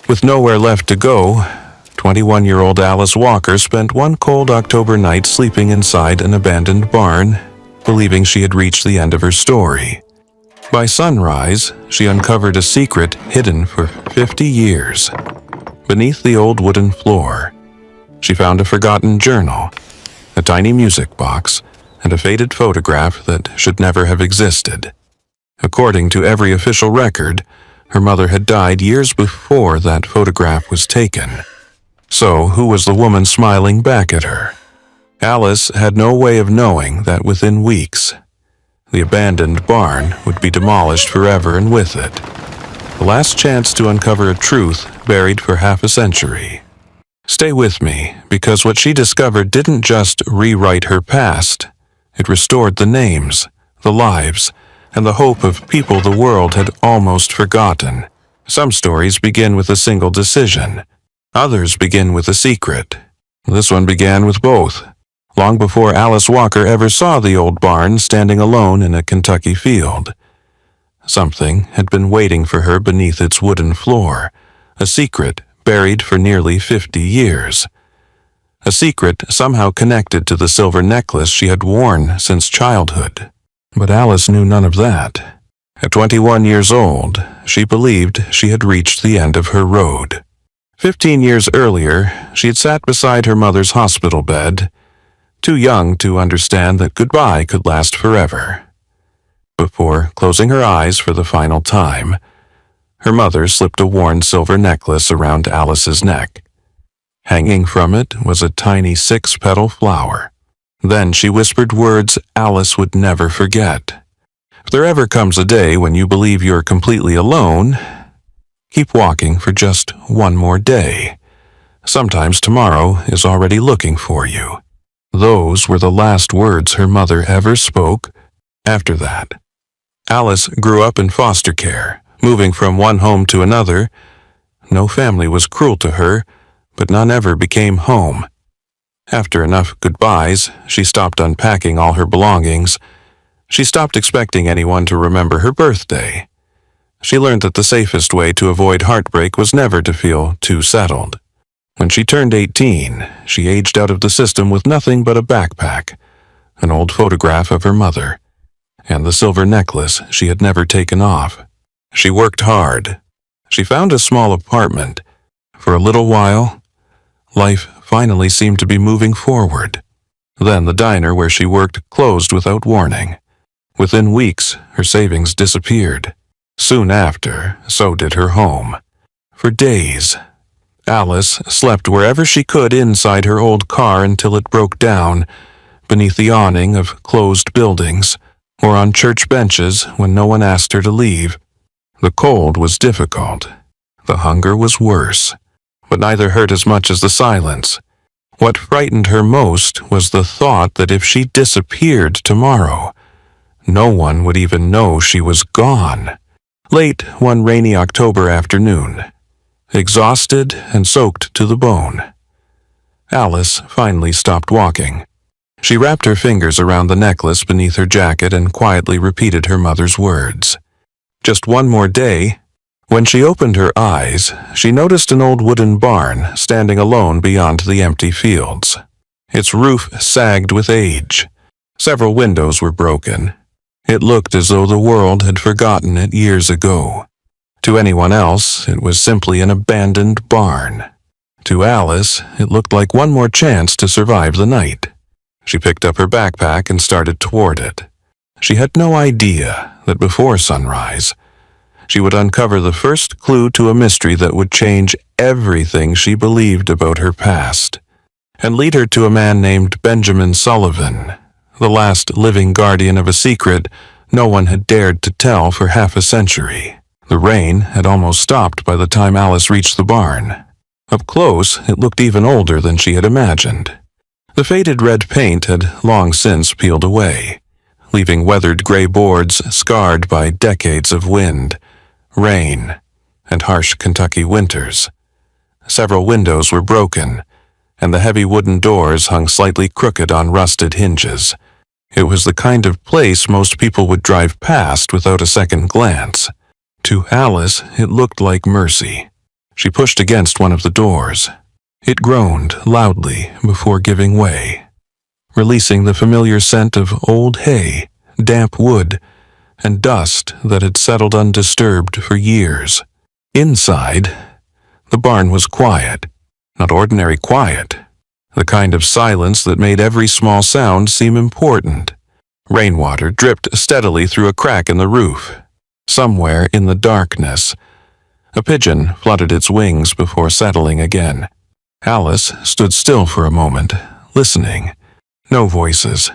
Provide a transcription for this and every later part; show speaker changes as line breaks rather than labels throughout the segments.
With nowhere left to go, 21-year-old Alice Walker spent one cold October night sleeping inside an abandoned barn, believing she had reached the end of her story. By sunrise, she uncovered a secret hidden for 50 years. Beneath the old wooden floor, she found a forgotten journal, a tiny music box, and a faded photograph that should never have existed. According to every official record, her mother had died years before that photograph was taken. So, who was the woman smiling back at her? Alice had no way of knowing that within weeks, the abandoned barn would be demolished forever, and with it, the last chance to uncover a truth buried for half a century. Stay with me, because what she discovered didn't just rewrite her past. It restored the names, the lives, and the hope of people the world had almost forgotten. Some stories begin with a single decision. Others begin with a secret. This one began with both, long before Alice Walker ever saw the old barn standing alone in a Kentucky field. Something had been waiting for her beneath its wooden floor, a secret buried for nearly 50 years. A secret somehow connected to the silver necklace she had worn since childhood. But Alice knew none of that. At 21 years old, she believed she had reached the end of her road. 15 years earlier, she had sat beside her mother's hospital bed, too young to understand that goodbye could last forever. Before closing her eyes for the final time, her mother slipped a worn silver necklace around Alice's neck. Hanging from it was a tiny 6-petal flower. Then she whispered words Alice would never forget. If there ever comes a day when you believe you're completely alone, keep walking for just one more day. Sometimes tomorrow is already looking for you. Those were the last words her mother ever spoke. After that, Alice grew up in foster care, moving from one home to another. No family was cruel to her, but none ever became home. After enough goodbyes, she stopped unpacking all her belongings. She stopped expecting anyone to remember her birthday. She learned that the safest way to avoid heartbreak was never to feel too settled. When she turned 18, she aged out of the system with nothing but a backpack, an old photograph of her mother, and the silver necklace she had never taken off. She worked hard. She found a small apartment. For a little while, life finally seemed to be moving forward. Then the diner where she worked closed without warning. Within weeks, her savings disappeared. Soon after, so did her home. For days, Alice slept wherever she could inside her old car until it broke down, beneath the awning of closed buildings, or on church benches when no one asked her to leave. The cold was difficult. The hunger was worse, but neither hurt as much as the silence. What frightened her most was the thought that if she disappeared tomorrow, no one would even know she was gone. Late one rainy October afternoon, exhausted and soaked to the bone, Alice finally stopped walking. She wrapped her fingers around the necklace beneath her jacket and quietly repeated her mother's words. Just one more day. When she opened her eyes, she noticed an old wooden barn standing alone beyond the empty fields. Its roof sagged with age. Several windows were broken. It looked as though the world had forgotten it years ago. To anyone else, it was simply an abandoned barn. To Alice, it looked like one more chance to survive the night. She picked up her backpack and started toward it. She had no idea that before sunrise, she would uncover the first clue to a mystery that would change everything she believed about her past, and lead her to a man named Benjamin Sullivan, the last living guardian of a secret no one had dared to tell for half a century. The rain had almost stopped by the time Alice reached the barn. Up close, it looked even older than she had imagined. The faded red paint had long since peeled away, leaving weathered gray boards scarred by decades of wind, rain, and harsh Kentucky winters. Several windows were broken, and the heavy wooden doors hung slightly crooked on rusted hinges. It was the kind of place most people would drive past without a second glance. To Alice, it looked like mercy. She pushed against one of the doors. It groaned loudly before giving way, releasing the familiar scent of old hay, damp wood, and dust that had settled undisturbed for years. Inside, the barn was quiet, not ordinary quiet, the kind of silence that made every small sound seem important. Rainwater dripped steadily through a crack in the roof. Somewhere in the darkness, a pigeon fluttered its wings before settling again. Alice stood still for a moment, listening. No voices,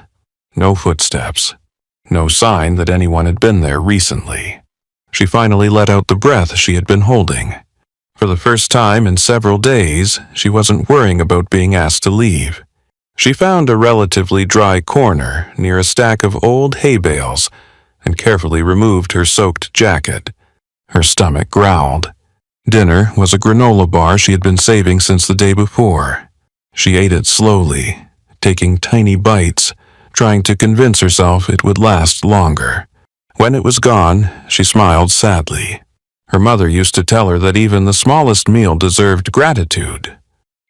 no footsteps, no sign that anyone had been there recently. She finally let out the breath she had been holding. For the first time in several days, she wasn't worrying about being asked to leave. She found a relatively dry corner near a stack of old hay bales and carefully removed her soaked jacket. Her stomach growled. Dinner was a granola bar she had been saving since the day before. She ate it slowly, taking tiny bites, trying to convince herself it would last longer. When it was gone, she smiled sadly. Her mother used to tell her that even the smallest meal deserved gratitude.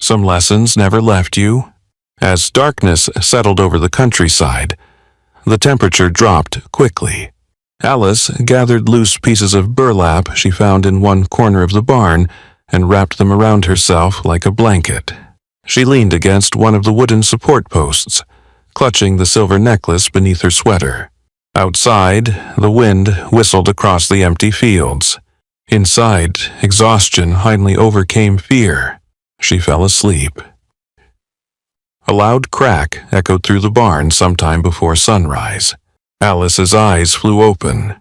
Some lessons never left you. As darkness settled over the countryside, the temperature dropped quickly. Alice gathered loose pieces of burlap she found in one corner of the barn and wrapped them around herself like a blanket. She leaned against one of the wooden support posts, clutching the silver necklace beneath her sweater. Outside, the wind whistled across the empty fields. Inside, exhaustion finally overcame fear. She fell asleep. A loud crack echoed through the barn sometime before sunrise. Alice's eyes flew open.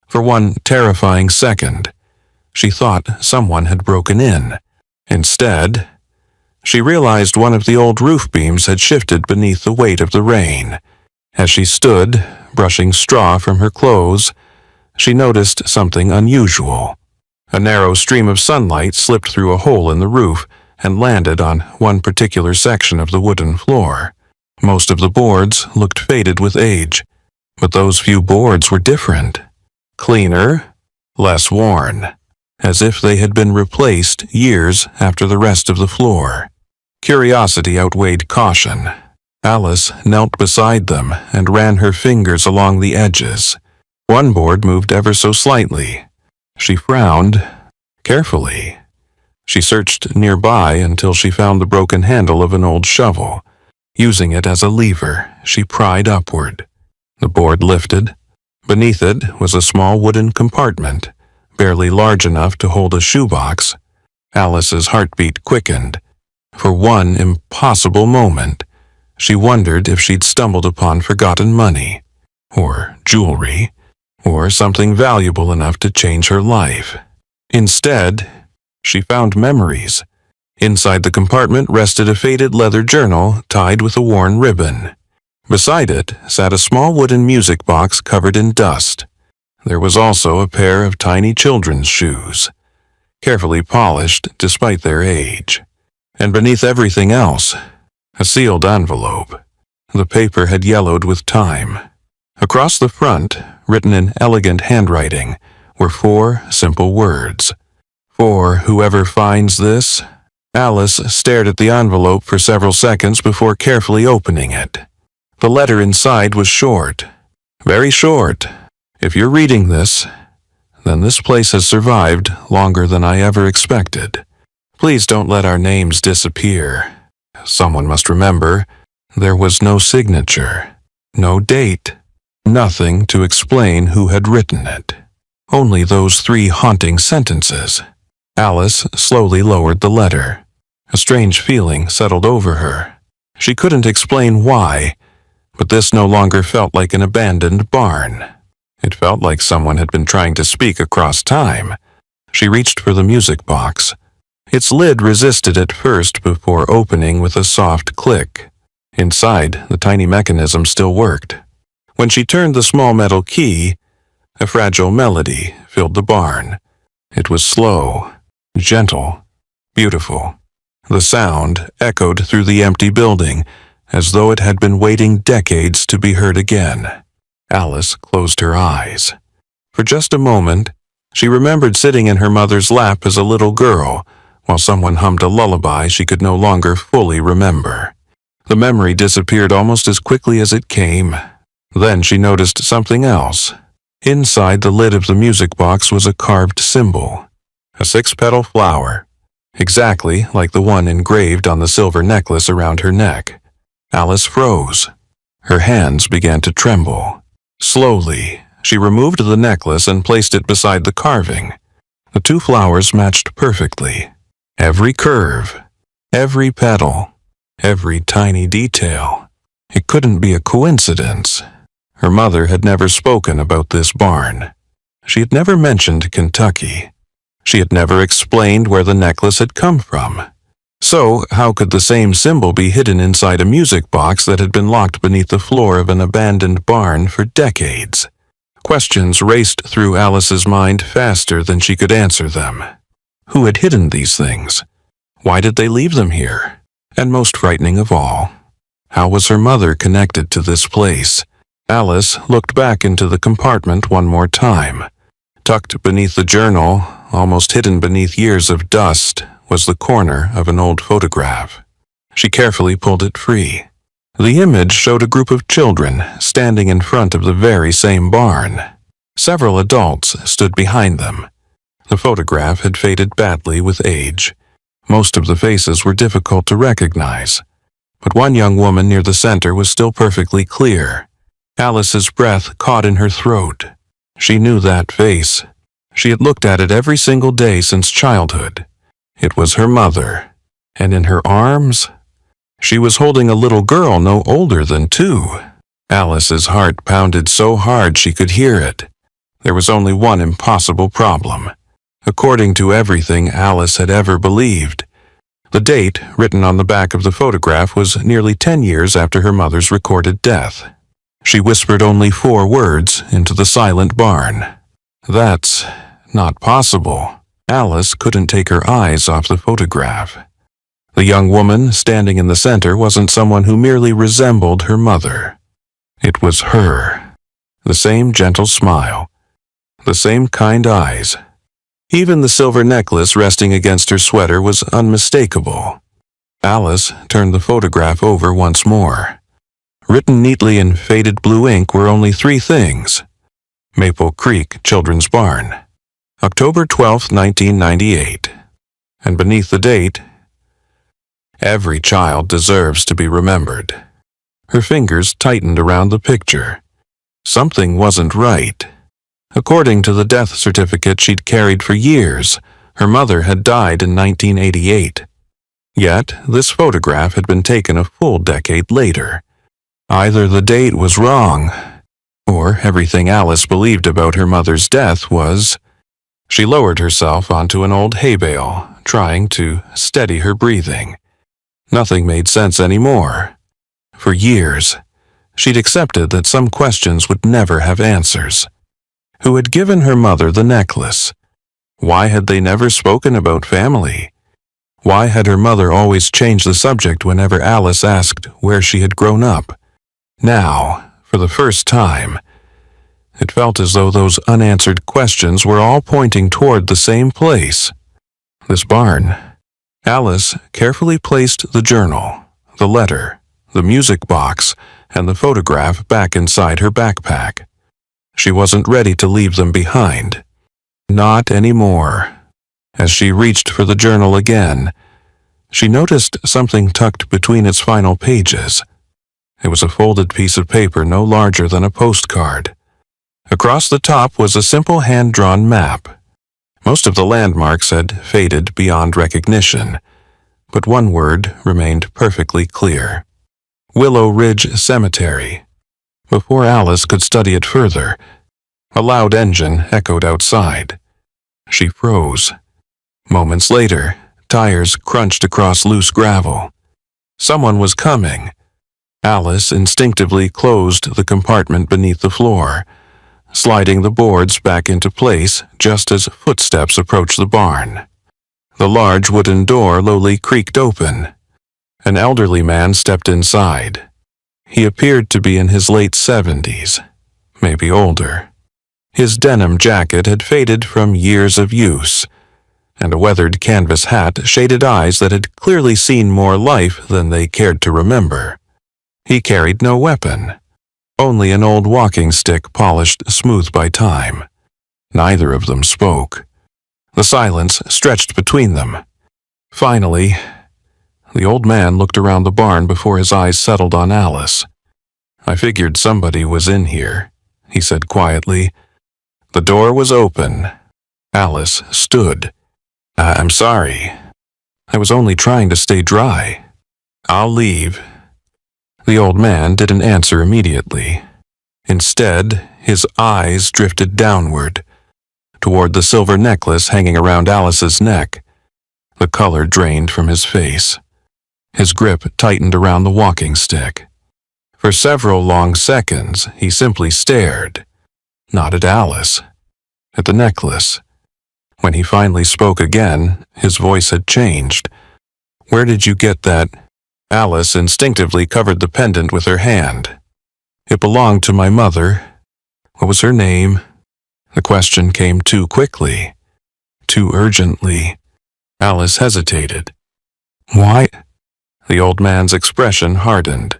For one terrifying second, she thought someone had broken in. Instead, she realized one of the old roof beams had shifted beneath the weight of the rain. As she stood, brushing straw from her clothes, she noticed something unusual. A narrow stream of sunlight slipped through a hole in the roof and landed on one particular section of the wooden floor. Most of the boards looked faded with age, but those few boards were different. Cleaner, less worn, as if they had been replaced years after the rest of the floor. Curiosity outweighed caution. Alice knelt beside them and ran her fingers along the edges. One board moved ever so slightly. She frowned, carefully. She searched nearby until she found the broken handle of an old shovel. Using it as a lever, she pried upward. The board lifted. Beneath it was a small wooden compartment, barely large enough to hold a shoebox. Alice's heartbeat quickened. For one impossible moment, she wondered if she'd stumbled upon forgotten money, or jewelry, or something valuable enough to change her life. Instead, she found memories. Inside the compartment rested a faded leather journal tied with a worn ribbon. Beside it sat a small wooden music box covered in dust. There was also a pair of tiny children's shoes, carefully polished despite their age. And beneath everything else, a sealed envelope. The paper had yellowed with time. Across the front, written in elegant handwriting, were 4 simple words. For whoever finds this. Alice stared at the envelope for several seconds before carefully opening it. The letter inside was short, very short. If you're reading this, then this place has survived longer than I ever expected. Please don't let our names disappear. Someone must remember, there was no signature, no date, nothing to explain who had written it. Only those 3 haunting sentences. Alice slowly lowered the letter. A strange feeling settled over her. She couldn't explain why, but this no longer felt like an abandoned barn. It felt like someone had been trying to speak across time. She reached for the music box. Its lid resisted at first before opening with a soft click. Inside, the tiny mechanism still worked. When she turned the small metal key, a fragile melody filled the barn. It was slow, gentle, beautiful. The sound echoed through the empty building, as though it had been waiting decades to be heard again. Alice closed her eyes. For just a moment, she remembered sitting in her mother's lap as a little girl, while someone hummed a lullaby she could no longer fully remember. The memory disappeared almost as quickly as it came. Then she noticed something else. Inside the lid of the music box was a carved symbol, a 6-petal flower, exactly like the one engraved on the silver necklace around her neck. Alice froze. Her hands began to tremble. Slowly, she removed the necklace and placed it beside the carving. The two flowers matched perfectly. Every curve, every petal, every tiny detail. It couldn't be a coincidence. Her mother had never spoken about this barn. She had never mentioned Kentucky. She had never explained where the necklace had come from. So, how could the same symbol be hidden inside a music box that had been locked beneath the floor of an abandoned barn for decades? Questions raced through Alice's mind faster than she could answer them. Who had hidden these things? Why did they leave them here? And most frightening of all, how was her mother connected to this place? Alice looked back into the compartment one more time. Tucked beneath the journal, almost hidden beneath years of dust, was the corner of an old photograph. She carefully pulled it free. The image showed a group of children standing in front of the very same barn. Several adults stood behind them. The photograph had faded badly with age. Most of the faces were difficult to recognize, but one young woman near the center was still perfectly clear. Alice's breath caught in her throat. She knew that face. She had looked at it every single day since childhood. It was her mother, and in her arms, she was holding a little girl no older than 2. Alice's heart pounded so hard she could hear it. There was only one impossible problem. According to everything Alice had ever believed, the date written on the back of the photograph was nearly 10 years after her mother's recorded death. She whispered only 4 words into the silent barn. That's not possible. Alice couldn't take her eyes off the photograph. The young woman standing in the center wasn't someone who merely resembled her mother. It was her. The same gentle smile. The same kind eyes. Even the silver necklace resting against her sweater was unmistakable. Alice turned the photograph over once more. Written neatly in faded blue ink were only 3 things. Maple Creek Children's Barn, October 12, 1998. And beneath the date, every child deserves to be remembered. Her fingers tightened around the picture. Something wasn't right. According to the death certificate she'd carried for years, her mother had died in 1988. Yet, this photograph had been taken a full decade later. Either the date was wrong, or everything Alice believed about her mother's death was. She lowered herself onto an old hay bale, trying to steady her breathing. Nothing made sense anymore. For years, she'd accepted that some questions would never have answers. Who had given her mother the necklace? Why had they never spoken about family? Why had her mother always changed the subject whenever Alice asked where she had grown up? Now, for the first time, it felt as though those unanswered questions were all pointing toward the same place. This barn. Alice carefully placed the journal, the letter, the music box, and the photograph back inside her backpack. She wasn't ready to leave them behind. Not anymore. As she reached for the journal again, she noticed something tucked between its final pages. It was a folded piece of paper no larger than a postcard. Across the top was a simple hand-drawn map. Most of the landmarks had faded beyond recognition, but one word remained perfectly clear. Willow Ridge Cemetery. Before Alice could study it further, a loud engine echoed outside. She froze. Moments later, tires crunched across loose gravel. Someone was coming. Alice instinctively closed the compartment beneath the floor, sliding the boards back into place just as footsteps approached the barn. The large wooden door lowly creaked open. An elderly man stepped inside. He appeared to be in his late 70s, maybe older. His denim jacket had faded from years of use, and a weathered canvas hat shaded eyes that had clearly seen more life than they cared to remember. He carried no weapon, only an old walking stick polished smooth by time. Neither of them spoke. The silence stretched between them. Finally, the old man looked around the barn before his eyes settled on Alice. "I figured somebody was in here," he said quietly. The door was open. Alice stood. I'm sorry. I was only trying to stay dry. I'll leave." The old man didn't answer immediately. Instead, his eyes drifted downward, toward the silver necklace hanging around Alice's neck. The color drained from his face. His grip tightened around the walking stick. For several long seconds, he simply stared, not at Alice, at the necklace. When he finally spoke again, his voice had changed. "Where did you get that?" Alice instinctively covered the pendant with her hand. "It belonged to my mother." "What was her name?" The question came too quickly, too urgently. Alice hesitated. "Why?" The old man's expression hardened.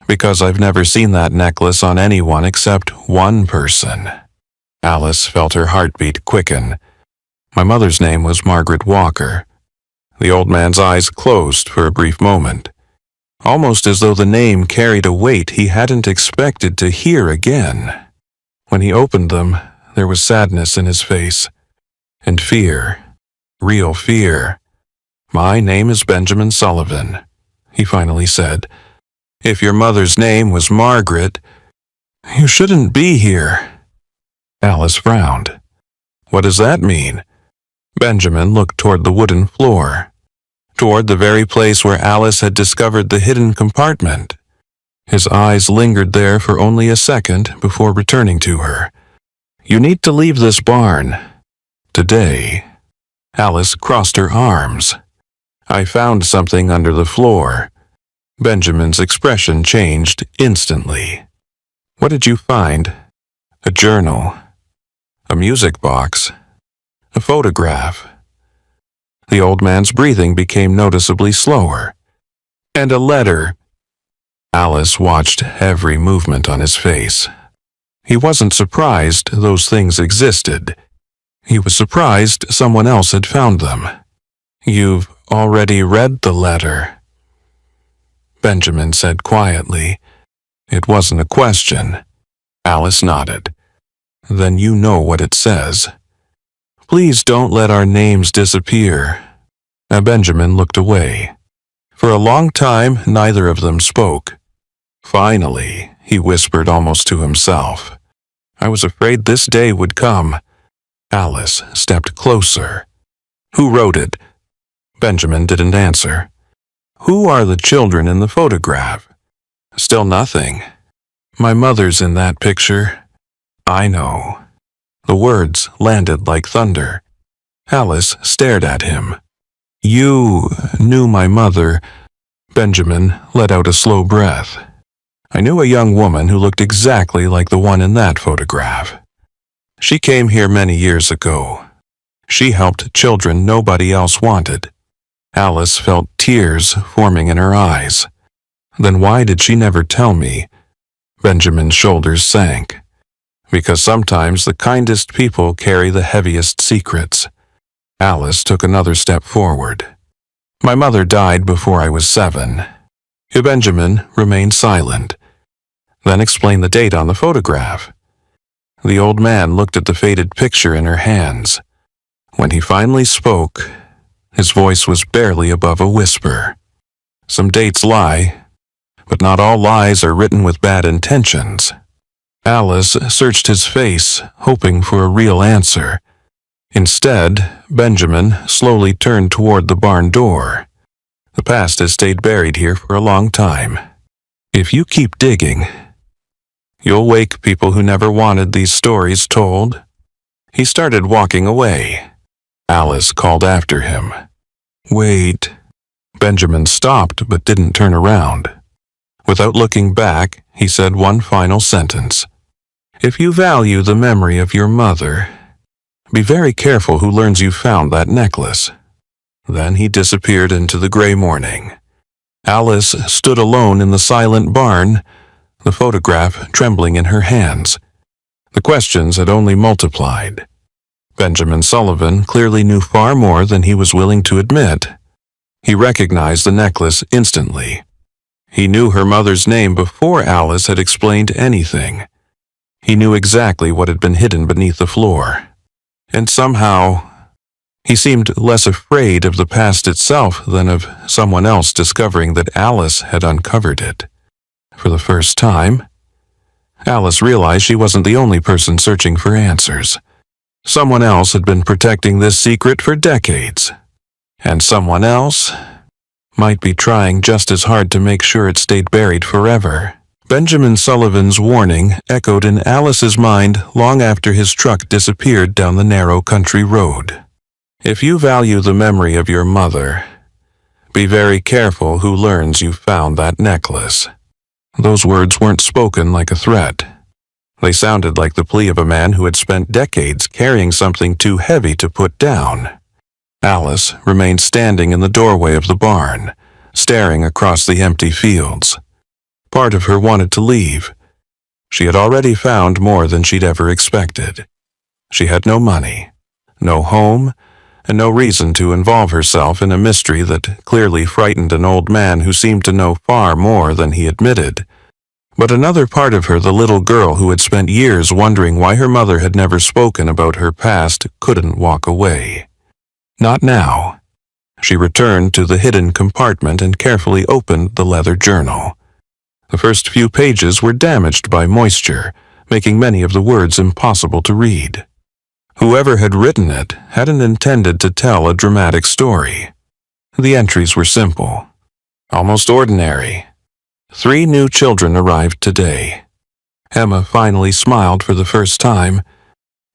"Because I've never seen that necklace on anyone except one person." Alice felt her heartbeat quicken. "My mother's name was Margaret Walker." The old man's eyes closed for a brief moment, almost as though the name carried a weight he hadn't expected to hear again. When he opened them, there was sadness in his face, and fear, real fear. "My name is Benjamin Sullivan," he finally said. "If your mother's name was Margaret, you shouldn't be here." Alice frowned. "What does that mean?" Benjamin looked toward the wooden floor, toward the very place where Alice had discovered the hidden compartment. His eyes lingered there for only a second before returning to her. "You need to leave this barn. Today." Alice crossed her arms. "I found something under the floor." Benjamin's expression changed instantly. "What did you find?" "A journal. A music box. A photograph." The old man's breathing became noticeably slower. "And a letter." Alice watched every movement on his face. He wasn't surprised those things existed. He was surprised someone else had found them. "You've already read the letter," Benjamin said quietly. It wasn't a question. Alice nodded. "Then you know what it says. Please don't let our names disappear." Benjamin looked away. For a long time, neither of them spoke. Finally, he whispered almost to himself, "I was afraid this day would come." Alice stepped closer. "Who wrote it?" Benjamin didn't answer. "Who are the children in the photograph?" Still nothing. "My mother's in that picture." "I know." The words landed like thunder. Alice stared at him. "You knew my mother." Benjamin let out a slow breath. "I knew a young woman who looked exactly like the one in that photograph. She came here many years ago. She helped children nobody else wanted." Alice felt tears forming in her eyes. "Then why did she never tell me?" Benjamin's shoulders sank. "Because sometimes the kindest people carry the heaviest secrets." Alice took another step forward. "My mother died before I was 7. Benjamin remained silent, then explained the date on the photograph. The old man looked at the faded picture in her hands. When he finally spoke, his voice was barely above a whisper. "Some dates lie, but not all lies are written with bad intentions." Alice searched his face, hoping for a real answer. Instead, Benjamin slowly turned toward the barn door. "The past has stayed buried here for a long time. If you keep digging, you'll wake people who never wanted these stories told." He started walking away. Alice called after him. "Wait." Benjamin stopped but didn't turn around. Without looking back, he said one final sentence. "If you value the memory of your mother..." Be very careful who learns you found that necklace." Then he disappeared into the gray morning. Alice stood alone in the silent barn, the photograph trembling in her hands. The questions had only multiplied. Benjamin Sullivan clearly knew far more than he was willing to admit. He recognized the necklace instantly. He knew her mother's name before Alice had explained anything. He knew exactly what had been hidden beneath the floor. And somehow, he seemed less afraid of the past itself than of someone else discovering that Alice had uncovered it. For the first time, Alice realized she wasn't the only person searching for answers. Someone else had been protecting this secret for decades. And someone else might be trying just as hard to make sure it stayed buried forever. Benjamin Sullivan's warning echoed in Alice's mind long after his truck disappeared down the narrow country road. If you value the memory of your mother, be very careful who learns you found that necklace. Those words weren't spoken like a threat. They sounded like the plea of a man who had spent decades carrying something too heavy to put down. Alice remained standing in the doorway of the barn, staring across the empty fields. Part of her wanted to leave. She had already found more than she'd ever expected. She had no money, no home, and no reason to involve herself in a mystery that clearly frightened an old man who seemed to know far more than he admitted. But another part of her, the little girl who had spent years wondering why her mother had never spoken about her past, couldn't walk away. Not now. She returned to the hidden compartment and carefully opened the leather journal. The first few pages were damaged by moisture, making many of the words impossible to read. Whoever had written it hadn't intended to tell a dramatic story. The entries were simple, almost ordinary. 3 new children arrived today. Emma finally smiled for the first time.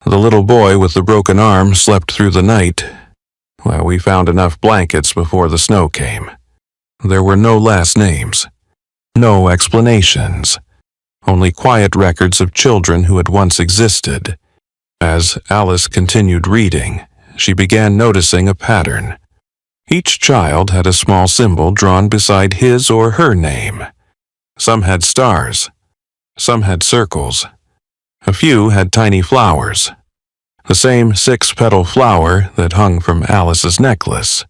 The little boy with the broken arm slept through the night. Well, we found enough blankets before the snow came. There were no last names, no explanations, only quiet records of children who had once existed. As Alice continued reading, she began noticing a pattern. Each child had a small symbol drawn beside his or her name. Some had stars, some had circles. A few had tiny flowers, the same 6-petal flower that hung from Alice's necklace.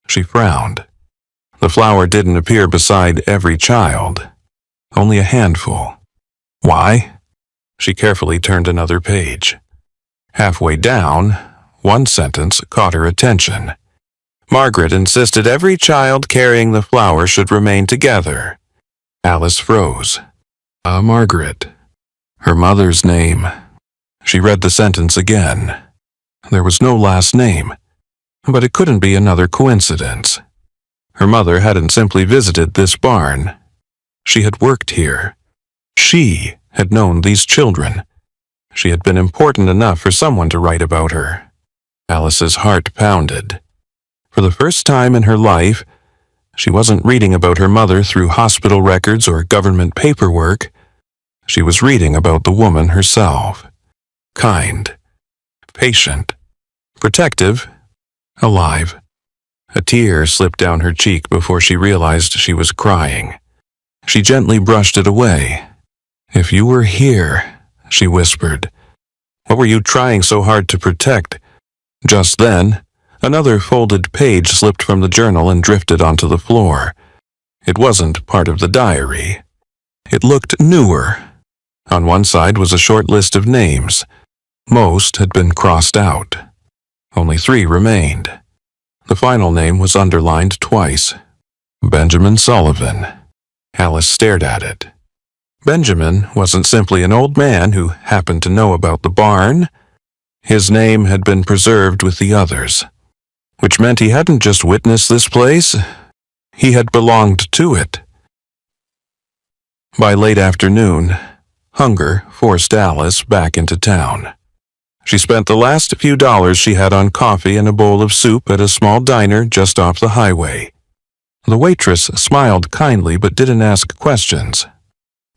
She frowned. The flower didn't appear beside every child, only a handful. Why? She carefully turned another page. Halfway down, one sentence caught her attention. Margaret insisted every child carrying the flower should remain together. Alice froze. Margaret. Her mother's name. She read the sentence again. There was no last name, but it couldn't be another coincidence. Her mother hadn't simply visited this barn. She had worked here. She had known these children. She had been important enough for someone to write about her. Alice's heart pounded. For the first time in her life, she wasn't reading about her mother through hospital records or government paperwork. She was reading about the woman herself. Kind, patient, protective, alive. A tear slipped down her cheek before she realized she was crying. She gently brushed it away. "If you were here," she whispered, "what were you trying so hard to protect?" Just then, another folded page slipped from the journal and drifted onto the floor. It wasn't part of the diary. It looked newer. On one side was a short list of names. Most had been crossed out. Only 3 remained. The final name was underlined twice. Benjamin Sullivan. Alice stared at it. Benjamin wasn't simply an old man who happened to know about the barn. His name had been preserved with the others, which meant he hadn't just witnessed this place, he had belonged to it. By late afternoon, hunger forced Alice back into town. She spent the last few dollars she had on coffee and a bowl of soup at a small diner just off the highway. The waitress smiled kindly but didn't ask questions.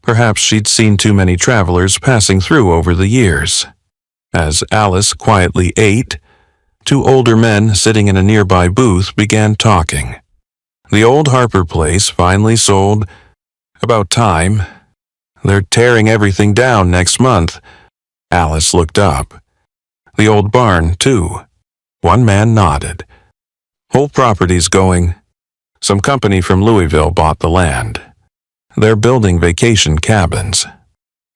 Perhaps she'd seen too many travelers passing through over the years. As Alice quietly ate, two older men sitting in a nearby booth began talking. The old Harper place finally sold. About time. They're tearing everything down next month. Alice looked up. The old barn, too. One man nodded. Whole property's going. Some company from Louisville bought the land. They're building vacation cabins.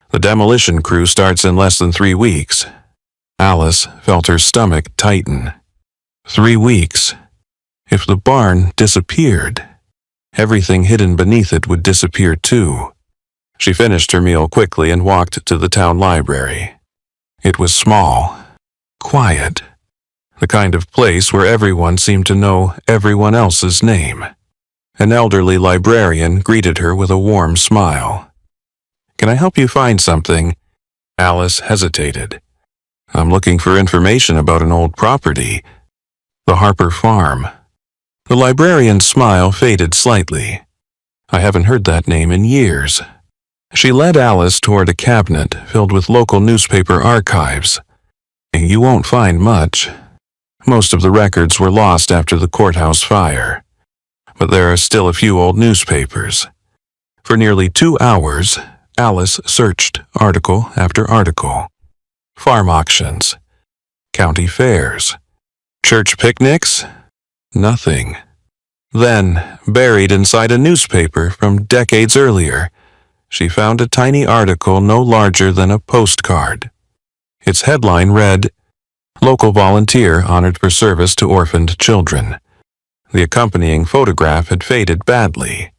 The demolition crew starts in less than 3 weeks. Alice felt her stomach tighten. 3 weeks. If the barn disappeared, everything hidden beneath it would disappear too. She finished her meal quickly and walked to the town library. It was small, quiet, the kind of place where everyone seemed to know everyone else's name. An elderly librarian greeted her with a warm smile. "Can I help you find something?" Alice hesitated. "I'm looking for information about an old property. The Harper farm." The librarian's smile faded slightly. "I haven't heard that name in years." She led Alice toward a cabinet filled with local newspaper archives. "You won't find much. Most of the records were lost after the courthouse fire. But there are still a few old newspapers." For nearly 2 hours, Alice searched article after article. Farm auctions, county fairs, church picnics, nothing. Then, buried inside a newspaper from decades earlier, she found a tiny article no larger than a postcard. Its headline read, "Local volunteer honored for service to orphaned children." The accompanying photograph had faded badly.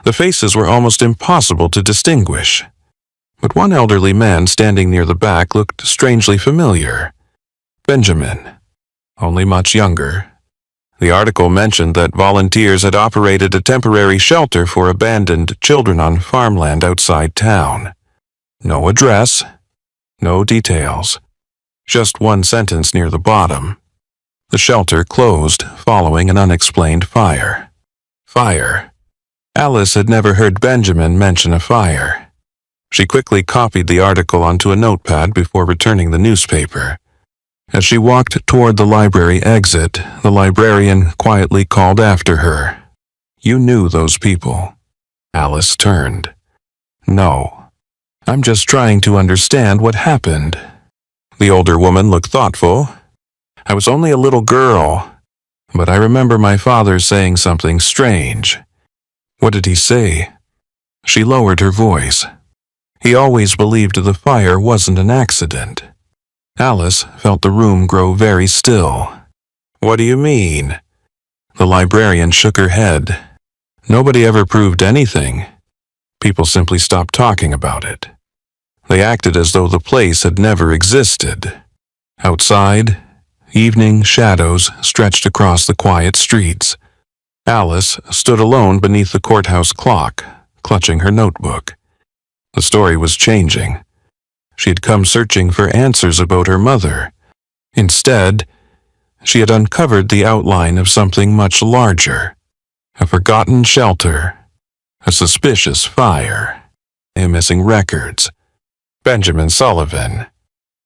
The faces were almost impossible to distinguish. But one elderly man standing near the back looked strangely familiar. Benjamin, only much younger. The article mentioned that volunteers had operated a temporary shelter for abandoned children on farmland outside town. No address, no details. Just one sentence near the bottom. The shelter closed following an unexplained fire. Fire. Alice had never heard Benjamin mention a fire. She quickly copied the article onto a notepad before returning the newspaper. As she walked toward the library exit, the librarian quietly called after her. "You knew those people." Alice turned. "No. I'm just trying to understand what happened." The older woman looked thoughtful. "I was only a little girl, but I remember my father saying something strange." "What did he say?" She lowered her voice. "He always believed the fire wasn't an accident." Alice felt the room grow very still. "What do you mean?" The librarian shook her head. "Nobody ever proved anything. People simply stopped talking about it. They acted as though the place had never existed." Outside, evening shadows stretched across the quiet streets. Alice stood alone beneath the courthouse clock, clutching her notebook. The story was changing. She had come searching for answers about her mother. Instead, she had uncovered the outline of something much larger. A forgotten shelter, a suspicious fire, missing records, Benjamin Sullivan,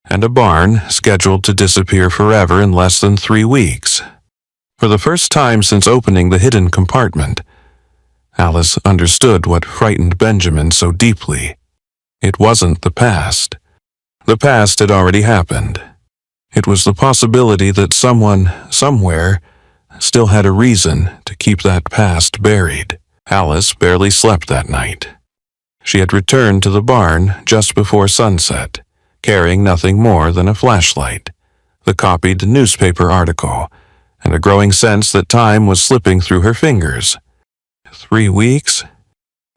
and a barn scheduled to disappear forever in less than 3 weeks. For the first time since opening the hidden compartment, Alice understood what frightened Benjamin so deeply. It wasn't the past. The past had already happened. It was the possibility that someone, somewhere, still had a reason to keep that past buried. Alice barely slept that night. She had returned to the barn just before sunset, carrying nothing more than a flashlight, the copied newspaper article, and a growing sense that time was slipping through her fingers. 3 weeks?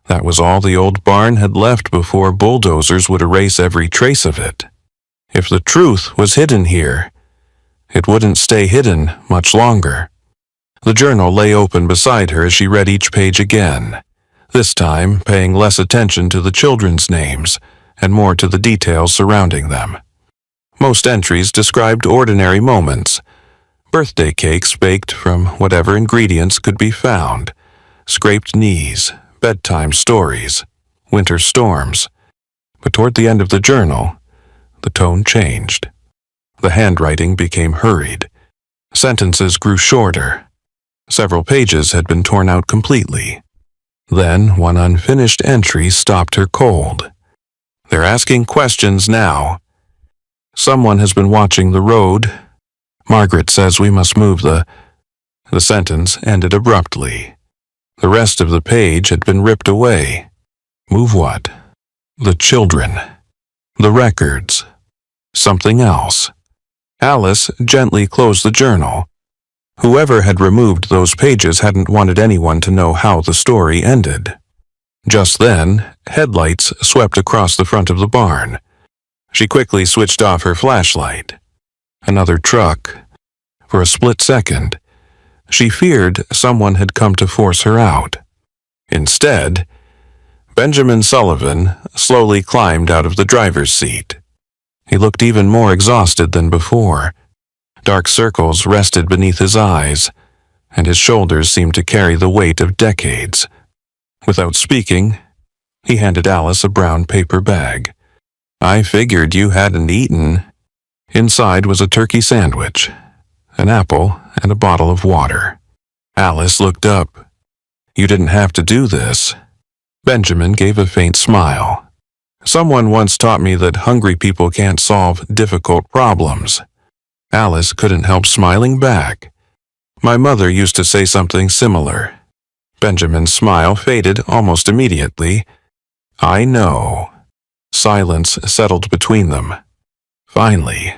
That was all the old barn had left before bulldozers would erase every trace of it. If the truth was hidden here, it wouldn't stay hidden much longer. The journal lay open beside her as she read each page again, this time paying less attention to the children's names and more to the details surrounding them. Most entries described ordinary moments, birthday cakes baked from whatever ingredients could be found, scraped knees, bedtime stories, winter storms. But toward the end of the journal, the tone changed. The handwriting became hurried. Sentences grew shorter. Several pages had been torn out completely. Then one unfinished entry stopped her cold. "They're asking questions now. Someone has been watching the road. Margaret says we must move the..." The sentence ended abruptly. The rest of the page had been ripped away. Move what? The children. The records. Something else. Alice gently closed the journal. Whoever had removed those pages hadn't wanted anyone to know how the story ended. Just then, headlights swept across the front of the barn. She quickly switched off her flashlight. Another truck. For a split second, she feared someone had come to force her out. Instead, Benjamin Sullivan slowly climbed out of the driver's seat. He looked even more exhausted than before. Dark circles rested beneath his eyes, and his shoulders seemed to carry the weight of decades. Without speaking, he handed Alice a brown paper bag. "I figured you hadn't eaten." Inside was a turkey sandwich, an apple, and a bottle of water. Alice looked up. "You didn't have to do this." Benjamin gave a faint smile. "Someone once taught me that hungry people can't solve difficult problems." Alice couldn't help smiling back. "My mother used to say something similar." Benjamin's smile faded almost immediately. "I know." Silence settled between them. Finally,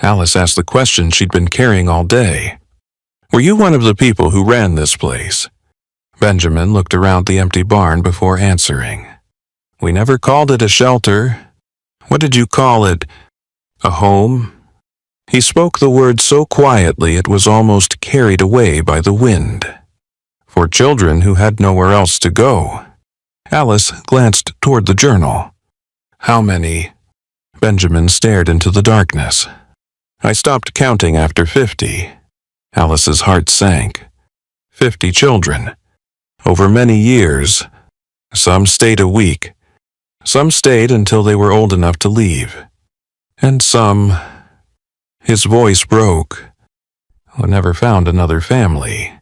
Alice asked the question she'd been carrying all day. "Were you one of the people who ran this place?" Benjamin looked around the empty barn before answering. "We never called it a shelter. What did you call it? A home?" He spoke the word so quietly it was almost carried away by the wind. "For children who had nowhere else to go." Alice glanced toward the journal. "How many?" Benjamin stared into the darkness. "I stopped counting after 50. Alice's heart sank. 50 children. Over many years. Some stayed a week. Some stayed until they were old enough to leave. And some..." His voice broke. "I never found another family."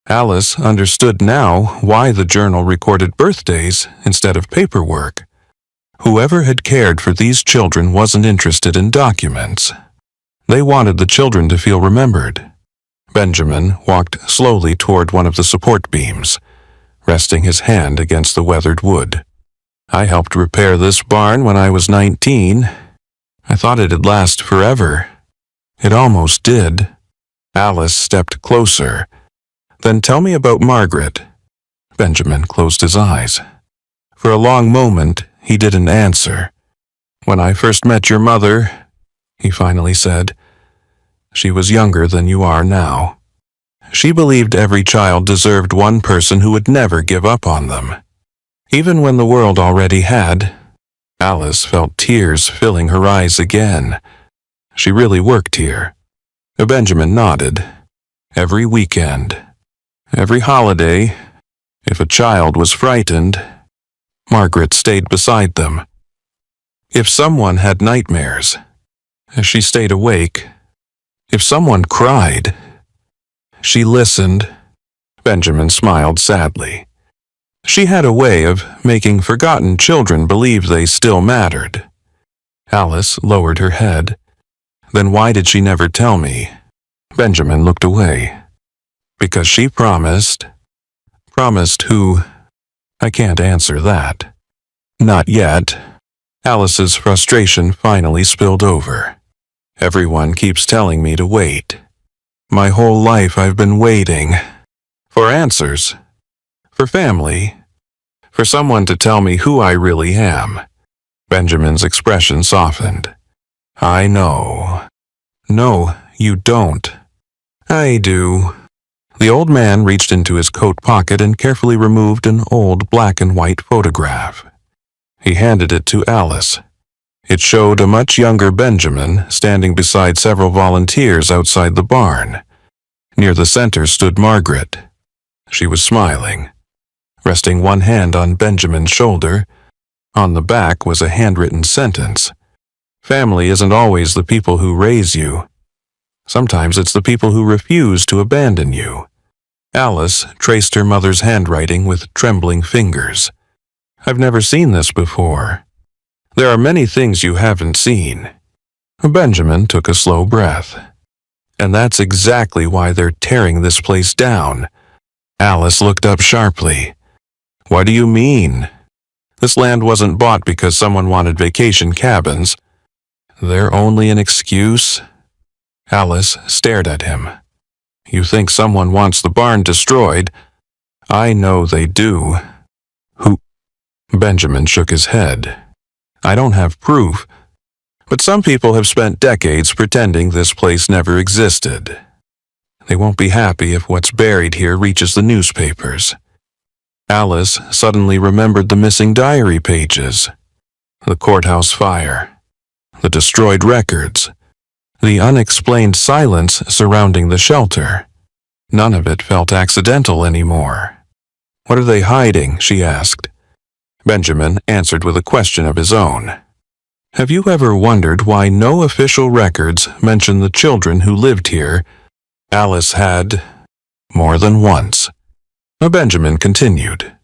Alice understood now why the journal recorded birthdays instead of paperwork. Whoever had cared for these children wasn't interested in documents. They wanted the children to feel remembered. Benjamin walked slowly toward one of the support beams, resting his hand against the weathered wood. "I helped repair this barn when I was 19. I thought it'd last forever. It almost did." Alice stepped closer. "Then tell me about Margaret." Benjamin closed his eyes. For a long moment, he didn't answer. "When I first met your mother," he finally said, "she was younger than you are now. She believed every child deserved one person who would never give up on them. Even when the world already had." Alice felt tears filling her eyes again. She really worked here. Benjamin nodded. Every weekend. Every holiday. If a child was frightened, Margaret stayed beside them. If someone had nightmares, she stayed awake. If someone cried, she listened. Benjamin smiled sadly. She had a way of making forgotten children believe they still mattered. Alice lowered her head. "Then why did she never tell me?" Benjamin looked away. "Because she promised." "Promised who?" "I can't answer that." "Not yet." Alice's frustration finally spilled over. "Everyone keeps telling me to wait. My whole life I've been waiting. For answers. For family. For someone to tell me who I really am." Benjamin's expression softened. "I know." "No, you don't." "I do." The old man reached into his coat pocket and carefully removed an old black and white photograph. He handed it to Alice. It showed a much younger Benjamin standing beside several volunteers outside the barn. Near the center stood Margaret. She was smiling, resting one hand on Benjamin's shoulder. On the back was a handwritten sentence. Family isn't always the people who raise you. Sometimes it's the people who refuse to abandon you. Alice traced her mother's handwriting with trembling fingers. I've never seen this before. There are many things you haven't seen. Benjamin took a slow breath. And that's exactly why they're tearing this place down. Alice looked up sharply. What do you mean? This land wasn't bought because someone wanted vacation cabins. They're only an excuse? Alice stared at him. You think someone wants the barn destroyed? I know they do. Who? Benjamin shook his head. I don't have proof, but some people have spent decades pretending this place never existed. They won't be happy if what's buried here reaches the newspapers. Alice suddenly remembered the missing diary pages, the courthouse fire, the destroyed records, the unexplained silence surrounding the shelter. None of it felt accidental anymore. What are they hiding? She asked. Benjamin answered with a question of his own. Have you ever wondered why no official records mention the children who lived here? Alice had, more than once. Benjamin continued.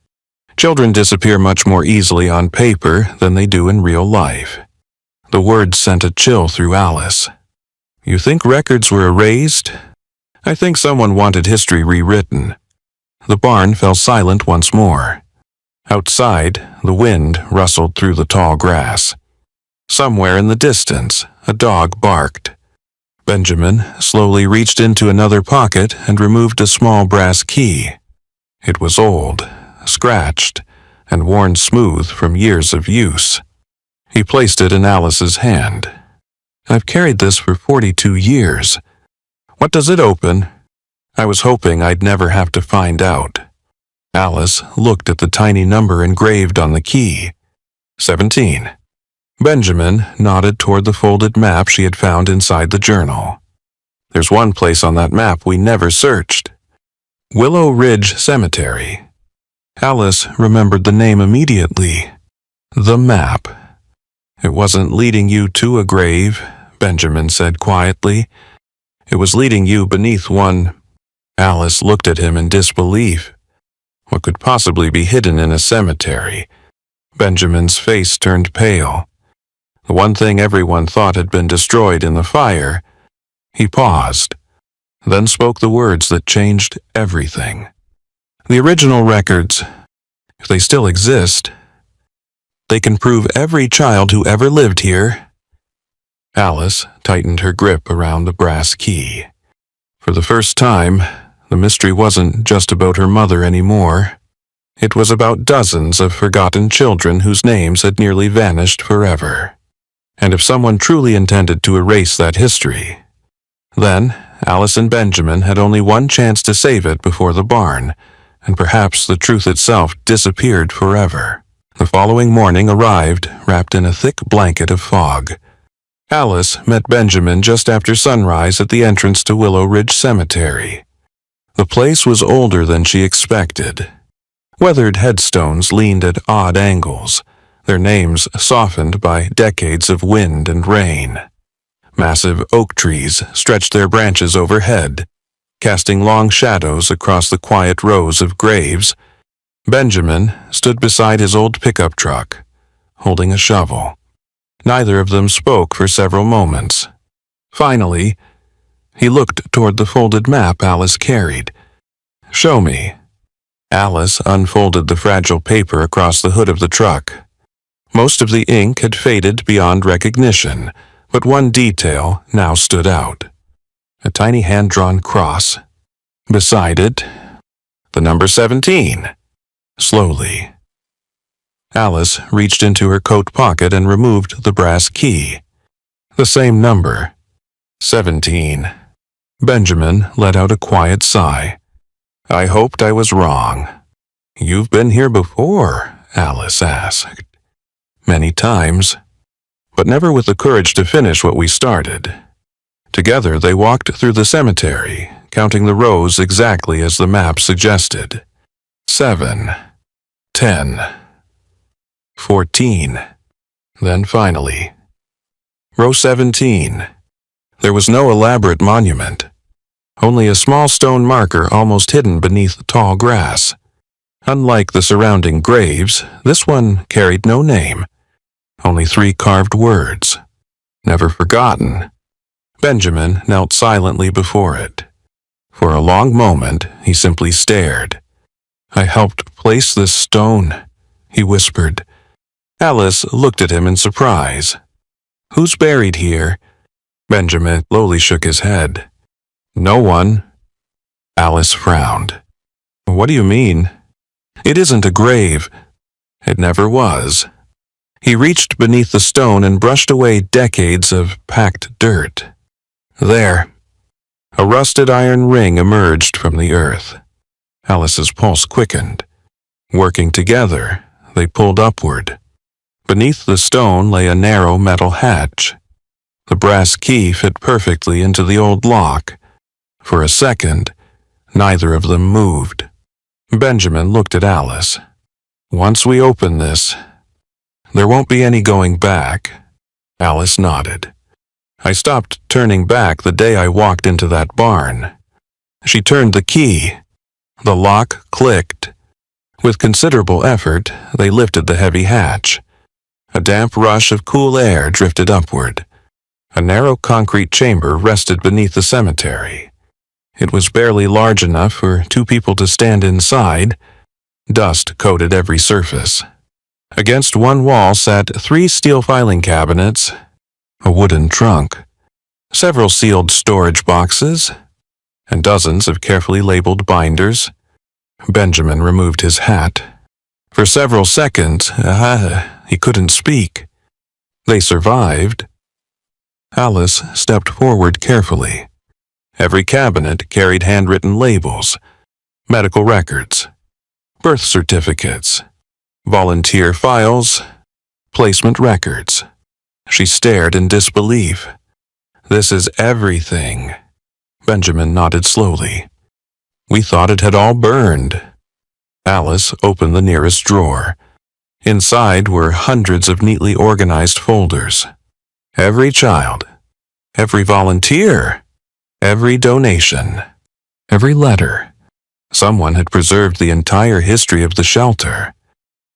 Children disappear much more easily on paper than they do in real life. The words sent a chill through Alice. You think records were erased? I think someone wanted history rewritten. The barn fell silent once more. Outside, the wind rustled through the tall grass. Somewhere in the distance, a dog barked. Benjamin slowly reached into another pocket and removed a small brass key. It was old, scratched, and worn smooth from years of use. He placed it in Alice's hand. I've carried this for 42 years. What does it open? I was hoping I'd never have to find out. Alice looked at the tiny number engraved on the key. 17. Benjamin nodded toward the folded map she had found inside the journal. There's one place on that map we never searched. Willow Ridge Cemetery. Alice remembered the name immediately. The map. It wasn't leading you to a grave, Benjamin said quietly. It was leading you beneath one. Alice looked at him in disbelief. What could possibly be hidden in a cemetery? Benjamin's face turned pale. The one thing everyone thought had been destroyed in the fire. He paused, then spoke the words that changed everything. The original records, if they still exist, they can prove every child who ever lived here. Alice tightened her grip around the brass key. For the first time, the mystery wasn't just about her mother anymore. It was about dozens of forgotten children whose names had nearly vanished forever. And if someone truly intended to erase that history, then Alice and Benjamin had only one chance to save it before the barn, and perhaps the truth itself disappeared forever. The following morning arrived, wrapped in a thick blanket of fog. Alice met Benjamin just after sunrise at the entrance to Willow Ridge Cemetery. The place was older than she expected. Weathered headstones leaned at odd angles, their names softened by decades of wind and rain. Massive oak trees stretched their branches overhead, casting long shadows across the quiet rows of graves. Benjamin stood beside his old pickup truck, holding a shovel. Neither of them spoke for several moments. Finally, he looked toward the folded map Alice carried. Show me. Alice unfolded the fragile paper across the hood of the truck. Most of the ink had faded beyond recognition, but one detail now stood out. A tiny hand-drawn cross. Beside it, the number 17. Slowly, Alice reached into her coat pocket and removed the brass key. The same number. 17. Benjamin let out a quiet sigh. I hoped I was wrong. You've been here before, Alice asked. Many times, but never with the courage to finish what we started. Together they walked through the cemetery, counting the rows exactly as the map suggested. 7, 10, 14. Then finally, Row 17. There was no elaborate monument, only a small stone marker almost hidden beneath the tall grass. Unlike the surrounding graves, this one carried no name, only 3 carved words. Never forgotten. Benjamin knelt silently before it. For a long moment, he simply stared. "I helped place this stone," he whispered. Alice looked at him in surprise. "Who's buried here?" Benjamin slowly shook his head. "No one." Alice frowned. "What do you mean?" "It isn't a grave. It never was." He reached beneath the stone and brushed away decades of packed dirt. There. A rusted iron ring emerged from the earth. Alice's pulse quickened. Working together, they pulled upward. Beneath the stone lay a narrow metal hatch. The brass key fit perfectly into the old lock. For a second, neither of them moved. Benjamin looked at Alice. "Once we open this, there won't be any going back." Alice nodded. "I stopped turning back the day I walked into that barn." She turned the key. The lock clicked. With considerable effort, they lifted the heavy hatch. A damp rush of cool air drifted upward. A narrow concrete chamber rested beneath the cemetery. It was barely large enough for 2 people to stand inside. Dust coated every surface. Against one wall sat 3 steel filing cabinets, a wooden trunk, several sealed storage boxes, and dozens of carefully labeled binders. Benjamin removed his hat. For several seconds, he couldn't speak. They survived. Alice stepped forward carefully. Every cabinet carried handwritten labels, medical records, birth certificates, volunteer files, placement records. She stared in disbelief. "This is everything." Benjamin nodded slowly. "We thought it had all burned." Alice opened the nearest drawer. Inside were hundreds of neatly organized folders. Every child, every volunteer, every donation, every letter. Someone had preserved the entire history of the shelter.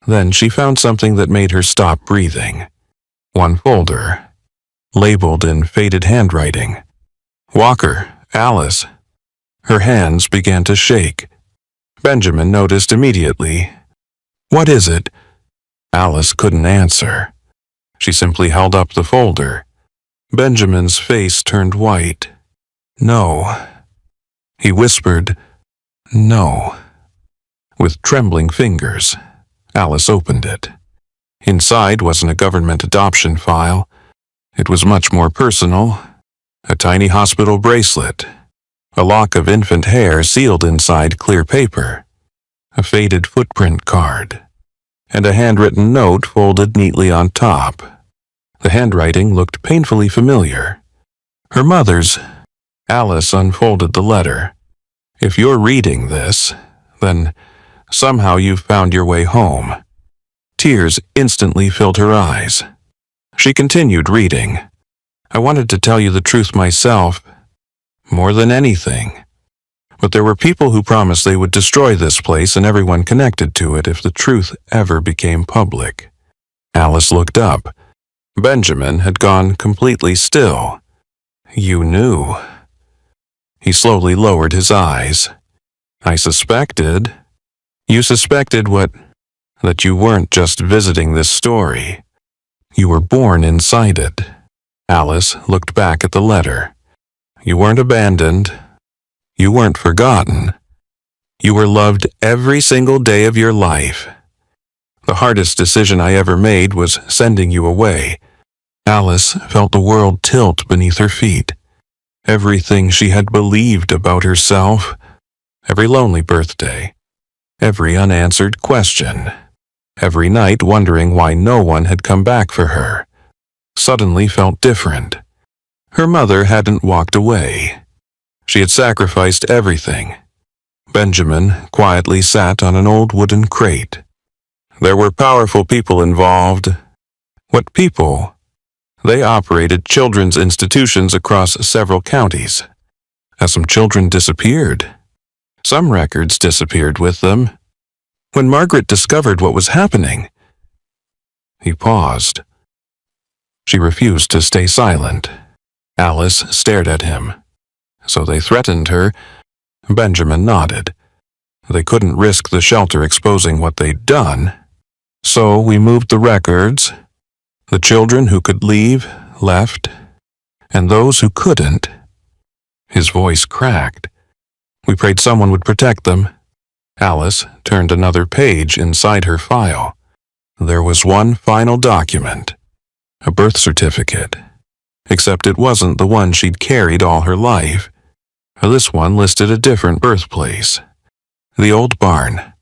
Then she found something that made her stop breathing. One folder, labeled in faded handwriting. "Walker, Alice." Her hands began to shake. Benjamin noticed immediately. "What is it?" Alice couldn't answer. She simply held up the folder. Benjamin's face turned white. "No." He whispered, "No." With trembling fingers, Alice opened it. Inside wasn't a government adoption file. It was much more personal. A tiny hospital bracelet, a lock of infant hair sealed inside clear paper, a faded footprint card, and a handwritten note folded neatly on top. The handwriting looked painfully familiar. Her mother's. Alice unfolded the letter. "If you're reading this, then somehow you've found your way home." Tears instantly filled her eyes. She continued reading. "I wanted to tell you the truth myself, more than anything. But there were people who promised they would destroy this place and everyone connected to it if the truth ever became public." Alice looked up. Benjamin had gone completely still. "You knew." He slowly lowered his eyes. "I suspected." "You suspected what?" "That you weren't just visiting this story. You were born inside it." Alice looked back at the letter. "You weren't abandoned. You weren't forgotten. You were loved every single day of your life. The hardest decision I ever made was sending you away." Alice felt the world tilt beneath her feet. Everything she had believed about herself, every lonely birthday, every unanswered question, every night wondering why no one had come back for her, suddenly felt different. Her mother hadn't walked away. She had sacrificed everything. Benjamin quietly sat on an old wooden crate. There were powerful people involved. What people? They operated children's institutions across several counties. As some children disappeared, some records disappeared with them. When Margaret discovered what was happening, he paused. She refused to stay silent. Alice stared at him. So they threatened her. Benjamin nodded. They couldn't risk the shelter exposing what they'd done. So we moved the records. The children who could leave, left, and those who couldn't. His voice cracked. We prayed someone would protect them. Alice turned another page inside her file. There was one final document, a birth certificate, except it wasn't the one she'd carried all her life. This one listed a different birthplace, the old barn.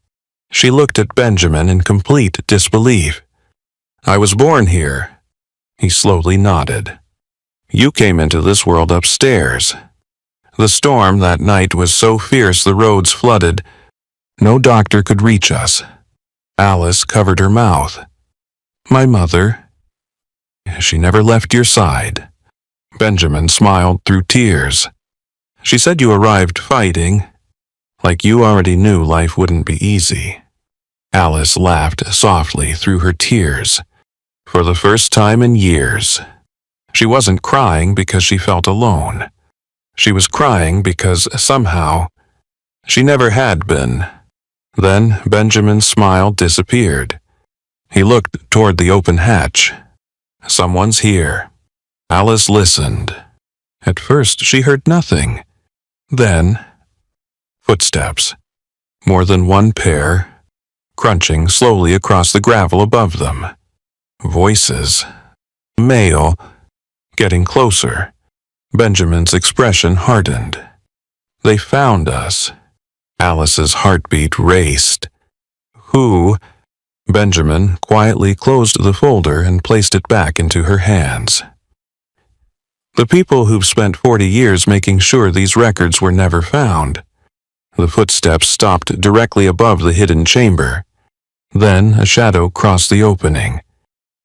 She looked at Benjamin in complete disbelief. I was born here. He slowly nodded. You came into this world upstairs. The storm that night was so fierce the roads flooded. No doctor could reach us. Alice covered her mouth. My mother. She never left your side. Benjamin smiled through tears. She said you arrived fighting, like you already knew life wouldn't be easy. Alice laughed softly through her tears. For the first time in years. She wasn't crying because she felt alone. She was crying because somehow she never had been. Then Benjamin's smile disappeared. He looked toward the open hatch. Someone's here. Alice listened. At first she heard nothing. Then, footsteps. More than one pair, crunching slowly across the gravel above them. Voices. Male. Getting closer. Benjamin's expression hardened. They found us. Alice's heartbeat raced. Who? Benjamin quietly closed the folder and placed it back into her hands. The people who've spent 40 years making sure these records were never found. The footsteps stopped directly above the hidden chamber. Then a shadow crossed the opening.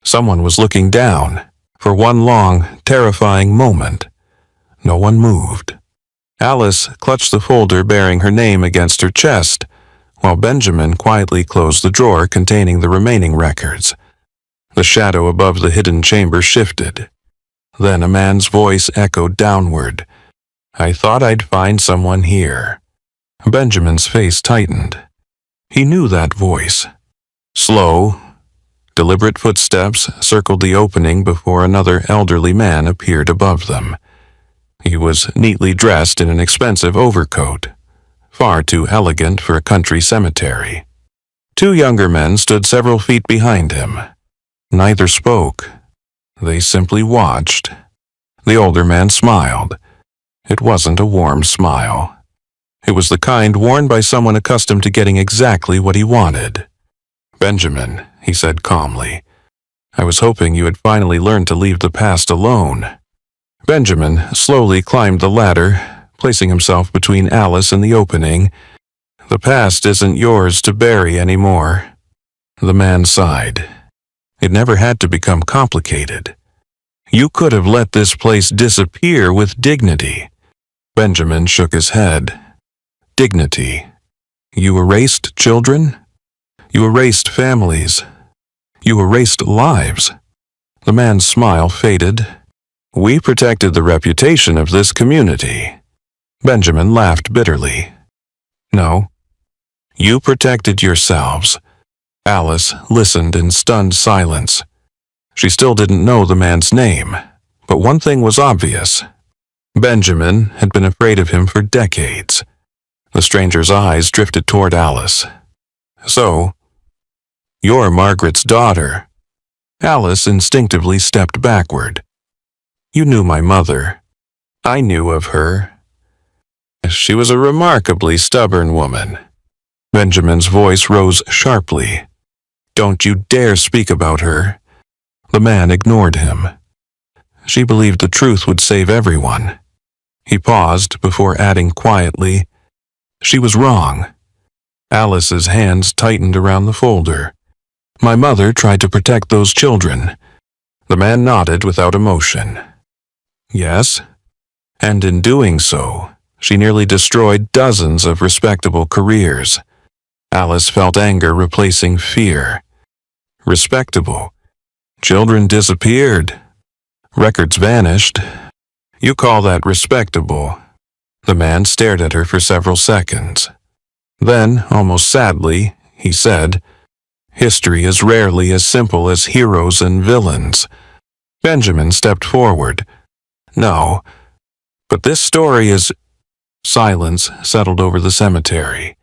Someone was looking down. For one long, terrifying moment. No one moved. Alice clutched the folder bearing her name against her chest, while Benjamin quietly closed the drawer containing the remaining records. The shadow above the hidden chamber shifted. Then a man's voice echoed downward. I thought I'd find someone here. Benjamin's face tightened. He knew that voice. Slow, deliberate footsteps circled the opening before another elderly man appeared above them. He was neatly dressed in an expensive overcoat, far too elegant for a country cemetery. Two younger men stood several feet behind him. Neither spoke. They simply watched. The older man smiled. It wasn't a warm smile. It was the kind worn by someone accustomed to getting exactly what he wanted. Benjamin, he said calmly, I was hoping you had finally learned to leave the past alone. Benjamin slowly climbed the ladder, placing himself between Alice and the opening. The past isn't yours to bury anymore. The man sighed. It never had to become complicated. You could have let this place disappear with dignity. Benjamin shook his head. Dignity. You erased children? You erased families. You erased lives. The man's smile faded. We protected the reputation of this community. Benjamin laughed bitterly. No. You protected yourselves. Alice listened in stunned silence. She still didn't know the man's name, but one thing was obvious. Benjamin had been afraid of him for decades. The stranger's eyes drifted toward Alice. So, you're Margaret's daughter. Alice instinctively stepped backward. You knew my mother. I knew of her. She was a remarkably stubborn woman. Benjamin's voice rose sharply. Don't you dare speak about her. The man ignored him. She believed the truth would save everyone. He paused before adding quietly, She was wrong. Alice's hands tightened around the folder. My mother tried to protect those children. The man nodded without emotion. Yes, and in doing so, she nearly destroyed dozens of respectable careers. Alice felt anger replacing fear. Respectable. Children disappeared. Records vanished. You call that respectable? The man stared at her for several seconds. Then, almost sadly, he said, "History is rarely as simple as heroes and villains." Benjamin stepped forward. "No, but this story is—" Silence settled over the cemetery.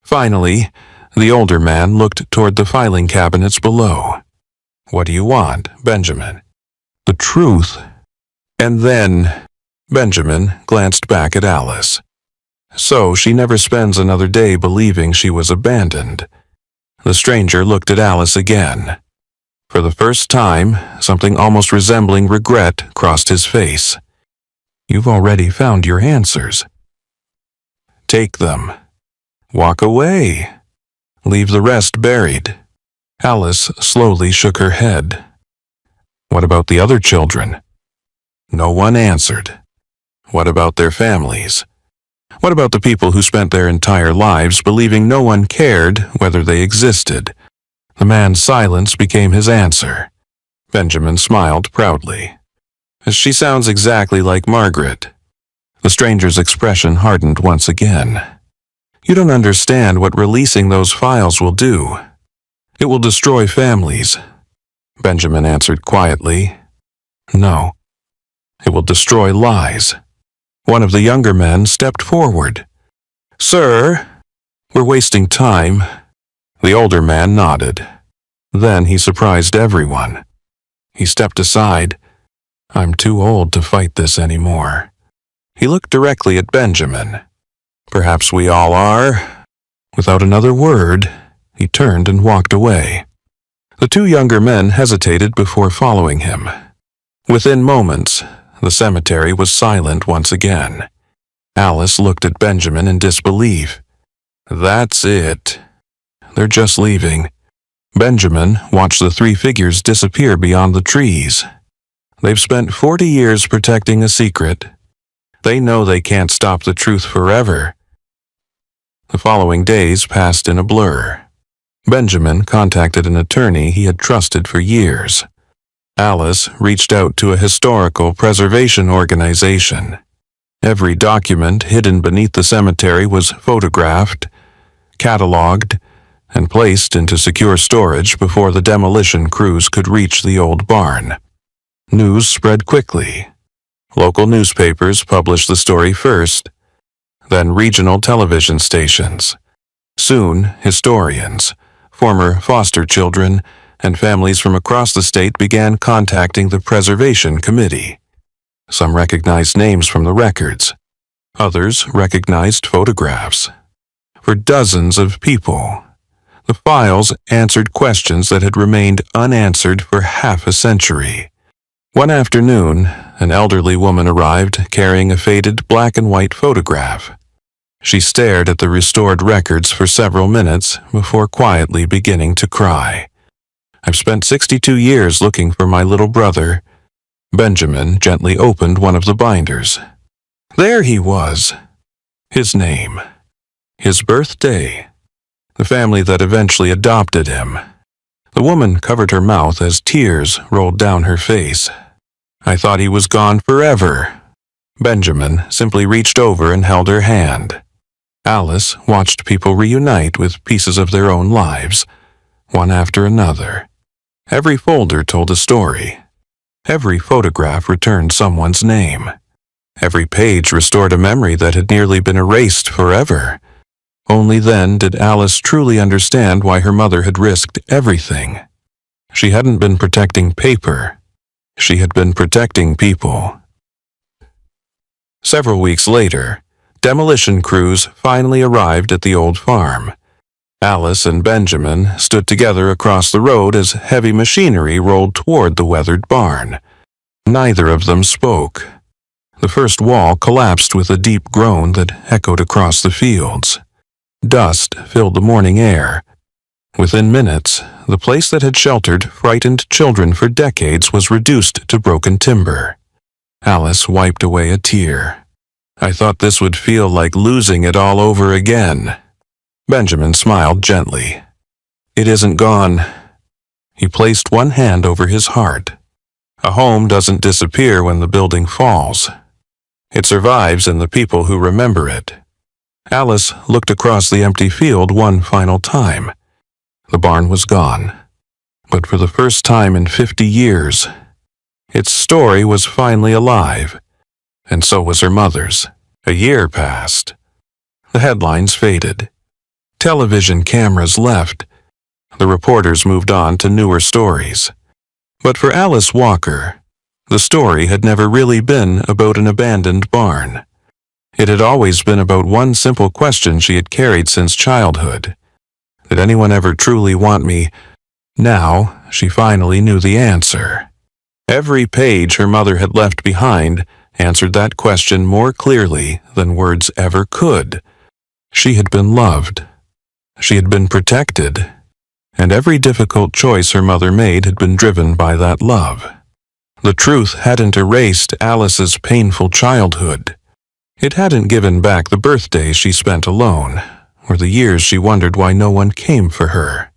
Finally, the older man looked toward the filing cabinets below. "What do you want, Benjamin?" "The truth." And then Benjamin glanced back at Alice. "So she never spends another day believing she was abandoned." The stranger looked at Alice again. For the first time, something almost resembling regret crossed his face. "You've already found your answers." "Take them. Walk away. Leave the rest buried." Alice slowly shook her head. "What about the other children?" No one answered. "What about their families? What about the people who spent their entire lives believing no one cared whether they existed?" The man's silence became his answer. Benjamin smiled proudly. "She sounds exactly like Margaret." The stranger's expression hardened once again. "You don't understand what releasing those files will do. It will destroy families." Benjamin answered quietly. "No. It will destroy lies." One of the younger men stepped forward. "Sir, we're wasting time." The older man nodded. Then he surprised everyone. He stepped aside. "I'm too old to fight this anymore." He looked directly at Benjamin. "Perhaps we all are." Without another word, he turned and walked away. The two younger men hesitated before following him. Within moments, the cemetery was silent once again. Alice looked at Benjamin in disbelief. "That's it. They're just leaving." Benjamin watched the three figures disappear beyond the trees. They've spent 40 years protecting a secret. They know they can't stop the truth forever. The following days passed in a blur. Benjamin contacted an attorney he had trusted for years. Alice reached out to a historical preservation organization. Every document hidden beneath the cemetery was photographed, cataloged, and placed into secure storage before the demolition crews could reach the old barn. News spread quickly. Local newspapers published the story first, then regional television stations. Soon, historians, former foster children, and families from across the state began contacting the Preservation Committee. Some recognized names from the records. Others recognized photographs. For dozens of people, the files answered questions that had remained unanswered for half a century. One afternoon, an elderly woman arrived carrying a faded black and white photograph. She stared at the restored records for several minutes before quietly beginning to cry. "I've spent 62 years looking for my little brother." Benjamin gently opened one of the binders. There he was. His name. His birthday. The family that eventually adopted him. The woman covered her mouth as tears rolled down her face. "I thought he was gone forever." Benjamin simply reached over and held her hand. Alice watched people reunite with pieces of their own lives, one after another. Every folder told a story. Every photograph returned someone's name. Every page restored a memory that had nearly been erased forever. Only then did Alice truly understand why her mother had risked everything. She hadn't been protecting paper. She had been protecting people. Several weeks later, demolition crews finally arrived at the old farm. Alice and Benjamin stood together across the road as heavy machinery rolled toward the weathered barn. Neither of them spoke. The first wall collapsed with a deep groan that echoed across the fields. Dust filled the morning air. Within minutes, the place that had sheltered frightened children for decades was reduced to broken timber. Alice wiped away a tear. "I thought this would feel like losing it all over again." Benjamin smiled gently. "It isn't gone." He placed one hand over his heart. "A home doesn't disappear when the building falls. It survives in the people who remember it." Alice looked across the empty field one final time. The barn was gone. But for the first time in 50 years, its story was finally alive, and so was her mother's. A year passed. The headlines faded. Television cameras left. The reporters moved on to newer stories. But for Alice Walker, the story had never really been about an abandoned barn. It had always been about one simple question she had carried since childhood. Did anyone ever truly want me? Now, she finally knew the answer. Every page her mother had left behind answered that question more clearly than words ever could. She had been loved. She had been protected. And every difficult choice her mother made had been driven by that love. The truth hadn't erased Alice's painful childhood. It hadn't given back the birthdays she spent alone, or the years she wondered why no one came for her.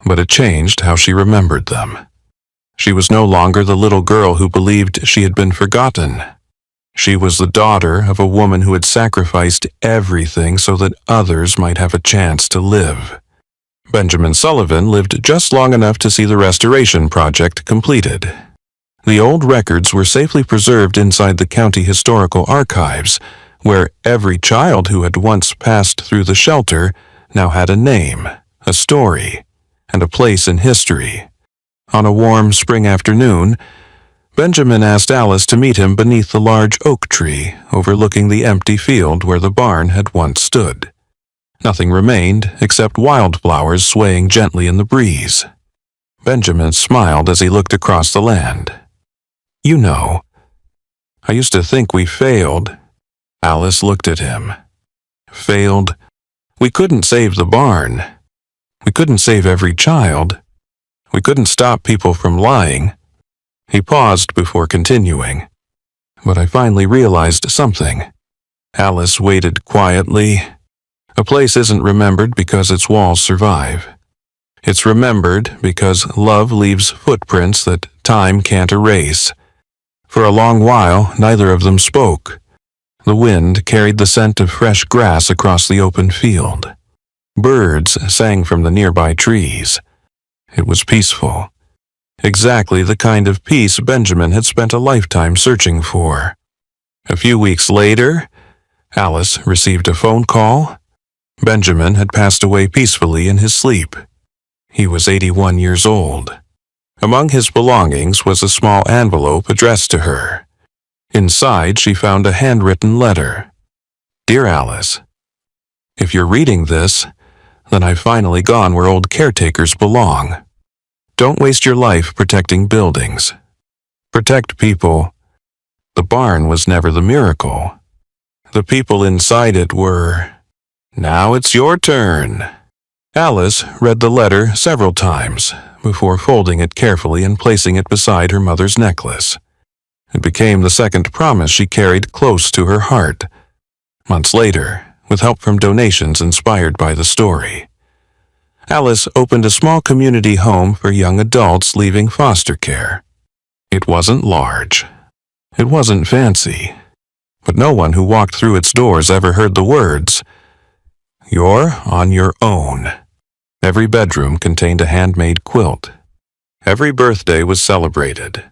But it changed how she remembered them. She was no longer the little girl who believed she had been forgotten. She was the daughter of a woman who had sacrificed everything so that others might have a chance to live. Benjamin Sullivan lived just long enough to see the restoration project completed. The old records were safely preserved inside the county historical archives, where every child who had once passed through the shelter now had a name, a story, and a place in history. On a warm spring afternoon, Benjamin asked Alice to meet him beneath the large oak tree overlooking the empty field where the barn had once stood. Nothing remained except wildflowers swaying gently in the breeze. Benjamin smiled as he looked across the land. "You know, I used to think we failed." Alice looked at him. "Failed? We couldn't save the barn. We couldn't save every child. We couldn't stop people from lying." He paused before continuing. "But I finally realized something." Alice waited quietly. "A place isn't remembered because its walls survive. It's remembered because love leaves footprints that time can't erase." For a long while, neither of them spoke. The wind carried the scent of fresh grass across the open field. Birds sang from the nearby trees. It was peaceful. Exactly the kind of peace Benjamin had spent a lifetime searching for. A few weeks later, Alice received a phone call. Benjamin had passed away peacefully in his sleep. He was 81 years old. Among his belongings was a small envelope addressed to her. Inside, she found a handwritten letter. "Dear Alice, if you're reading this, then I've finally gone where old caretakers belong. Don't waste your life protecting buildings. Protect people. The barn was never the miracle. The people inside it were. Now it's your turn." Alice read the letter several times before folding it carefully and placing it beside her mother's necklace. It became the second promise she carried close to her heart. Months later, with help from donations inspired by the story, Alice opened a small community home for young adults leaving foster care. It wasn't large. It wasn't fancy. But no one who walked through its doors ever heard the words, "You're on your own." Every bedroom contained a handmade quilt. Every birthday was celebrated.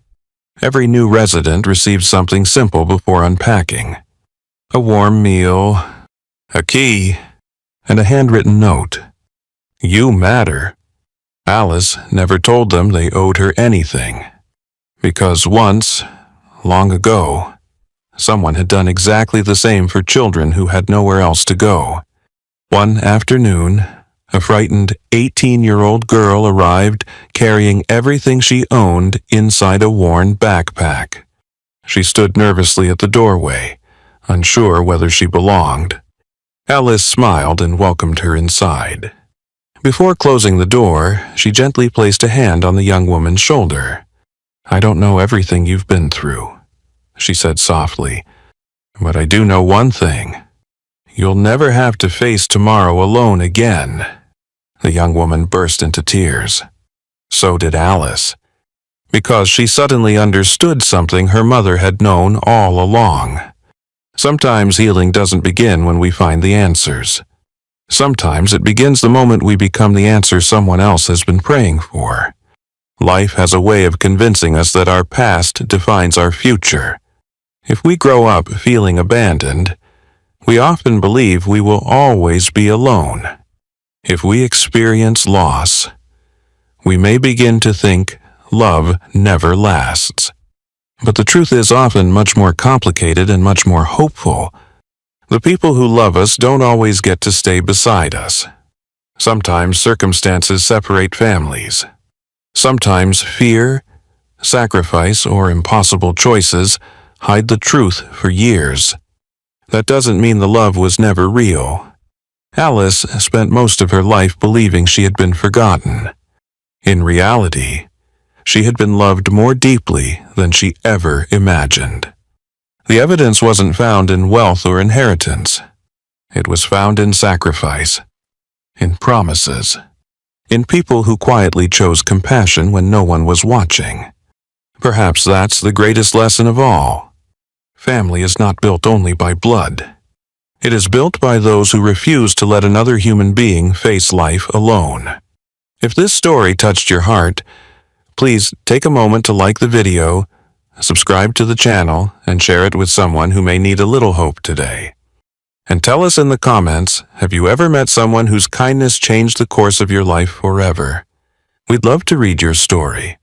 Every new resident received something simple before unpacking. A warm meal, a key, and a handwritten note. "You matter." Alice never told them they owed her anything. Because once, long ago, someone had done exactly the same for children who had nowhere else to go. One afternoon, a frightened 18-year-old girl arrived carrying everything she owned inside a worn backpack. She stood nervously at the doorway, unsure whether she belonged. Alice smiled and welcomed her inside. Before closing the door, she gently placed a hand on the young woman's shoulder. "I don't know everything you've been through," she said softly, "but I do know one thing. You'll never have to face tomorrow alone again." The young woman burst into tears. So did Alice, because she suddenly understood something her mother had known all along. Sometimes healing doesn't begin when we find the answers. Sometimes it begins the moment we become the answer someone else has been praying for. Life has a way of convincing us that our past defines our future. If we grow up feeling abandoned, we often believe we will always be alone. If we experience loss, we may begin to think love never lasts. But the truth is often much more complicated and much more hopeful. The people who love us don't always get to stay beside us. Sometimes circumstances separate families. Sometimes fear, sacrifice, or impossible choices hide the truth for years. That doesn't mean the love was never real. Alice spent most of her life believing she had been forgotten. In reality, she had been loved more deeply than she ever imagined. The evidence wasn't found in wealth or inheritance. It was found in sacrifice, in promises, in people who quietly chose compassion when no one was watching. Perhaps that's the greatest lesson of all. Family is not built only by blood. It is built by those who refuse to let another human being face life alone. If this story touched your heart, please take a moment to like the video, subscribe to the channel, and share it with someone who may need a little hope today. And tell us in the comments, have you ever met someone whose kindness changed the course of your life forever? We'd love to read your story.